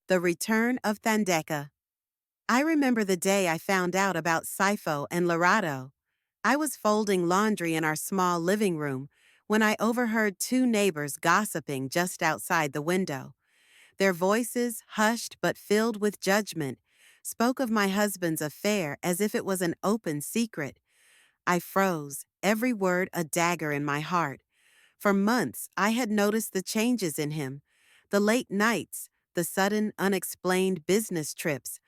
The Return of Thandeka. I remember the day I found out about Sipho and Lerato. I was folding laundry in our small living room when I overheard two neighbors gossiping just outside the window. Their voices, hushed but filled with judgment, spoke of my husband's affair as if it was an open secret. I froze, every word a dagger in my heart. For months, I had noticed the changes in him: the late nights, the sudden, unexplained business trips,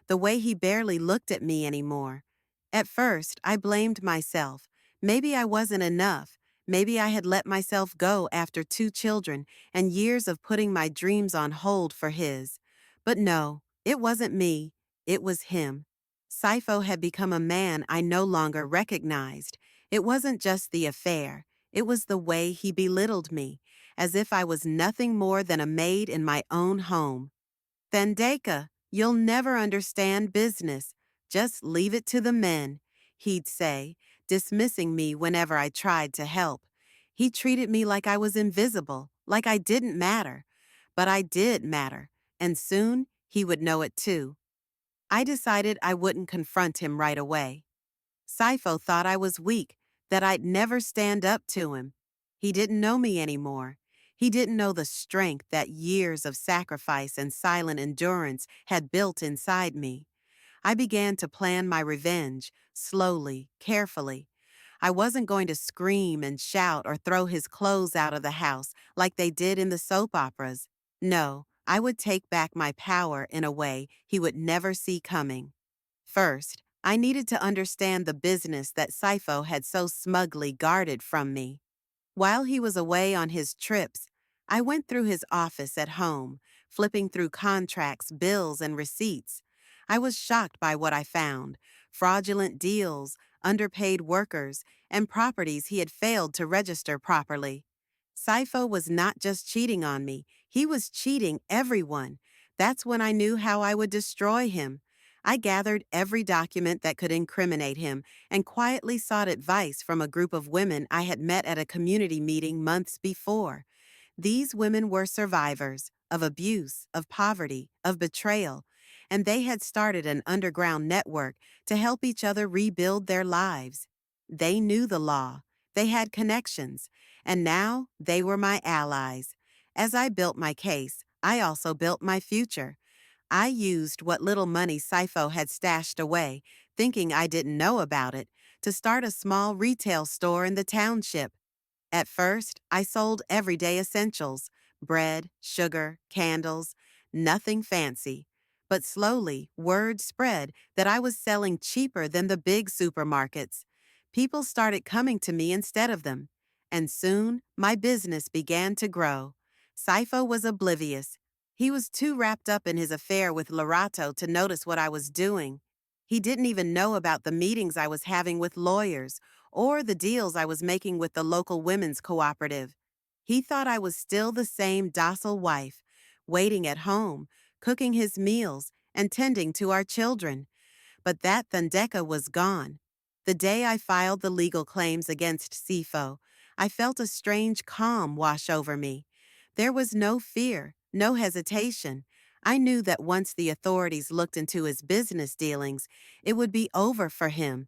the way he barely looked at me anymore. At first, I blamed myself. Maybe I wasn't enough. Maybe I had let myself go after two children and years of putting my dreams on hold for his. But no, it wasn't me. It was him. Sipho had become a man I no longer recognized. It wasn't just the affair. It was the way he belittled me, as if I was nothing more than a maid in my own home. "Thandeka, you'll never understand business. Just leave it to the men," he'd say, dismissing me whenever I tried to help. He treated me like I was invisible, like I didn't matter. But I did matter, and soon he would know it too. I decided I wouldn't confront him right away. Sipho thought I was weak, that I'd never stand up to him. He didn't know me anymore. He didn't know the strength that years of sacrifice and silent endurance had built inside me. I began to plan my revenge, slowly, carefully. I wasn't going to scream and shout or throw his clothes out of the house like they did in the soap operas. No, I would take back my power in a way he would never see coming. First, I needed to understand the business that Sipho had so smugly guarded from me. While he was away on his trips, I went through his office at home, flipping through contracts, bills, and receipts. I was shocked by what I found: fraudulent deals, underpaid workers, and properties he had failed to register properly. Sipho was not just cheating on me, he was cheating everyone. That's when I knew how I would destroy him. I gathered every document that could incriminate him and quietly sought advice from a group of women I had met at a community meeting months before. These women were survivors of abuse, of poverty, of betrayal, and they had started an underground network to help each other rebuild their lives. They knew the law, they had connections, and now they were my allies. As I built my case, I also built my future. I used what little money Sipho had stashed away, thinking I didn't know about it, to start a small retail store in the township. At first, I sold everyday essentials: bread, sugar, candles, nothing fancy. But slowly, word spread that I was selling cheaper than the big supermarkets. People started coming to me instead of them. And soon, my business began to grow. Sipho was oblivious. He was too wrapped up in his affair with Lerato to notice what I was doing. He didn't even know about the meetings I was having with lawyers or the deals I was making with the local women's cooperative. He thought I was still the same docile wife, waiting at home, cooking his meals, and tending to our children. But that Thandeka was gone. The day I filed the legal claims against Sipho, I felt a strange calm wash over me. There was no fear, no hesitation. I knew that once the authorities looked into his business dealings, it would be over for him.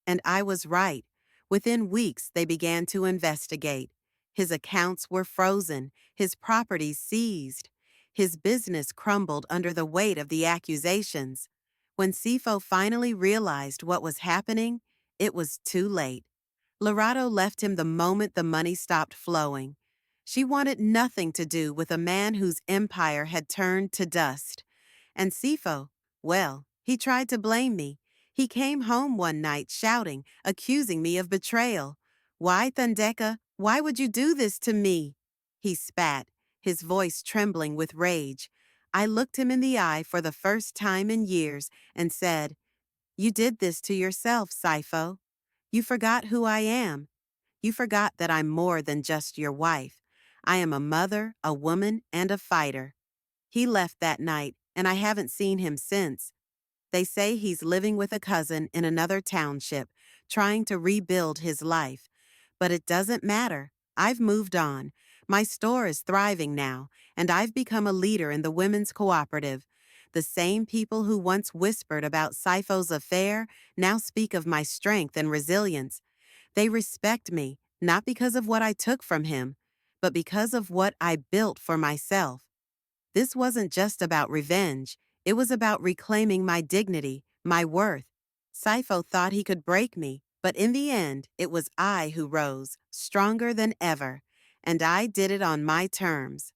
And I was right. Within weeks, they began to investigate. His accounts were frozen, his properties seized. His business crumbled under the weight of the accusations. When Sipho finally realized what was happening, it was too late. Lerato left him the moment the money stopped flowing. She wanted nothing to do with a man whose empire had turned to dust. And Sipho, well, he tried to blame me. He came home one night shouting, accusing me of betrayal. "Why, Thandeka? Why would you do this to me?" He spat, his voice trembling with rage. I looked him in the eye for the first time in years and said, "You did this to yourself, Sipho. You forgot who I am. You forgot that I'm more than just your wife. I am a mother, a woman, and a fighter." He left that night, and I haven't seen him since. They say he's living with a cousin in another township, trying to rebuild his life. But it doesn't matter. I've moved on. My store is thriving now, and I've become a leader in the women's cooperative. The same people who once whispered about Sipho's affair now speak of my strength and resilience. They respect me, not because of what I took from him, but because of what I built for myself. This wasn't just about revenge, it was about reclaiming my dignity, my worth. Sipho thought he could break me, but in the end, it was I who rose, stronger than ever. And I did it on my terms.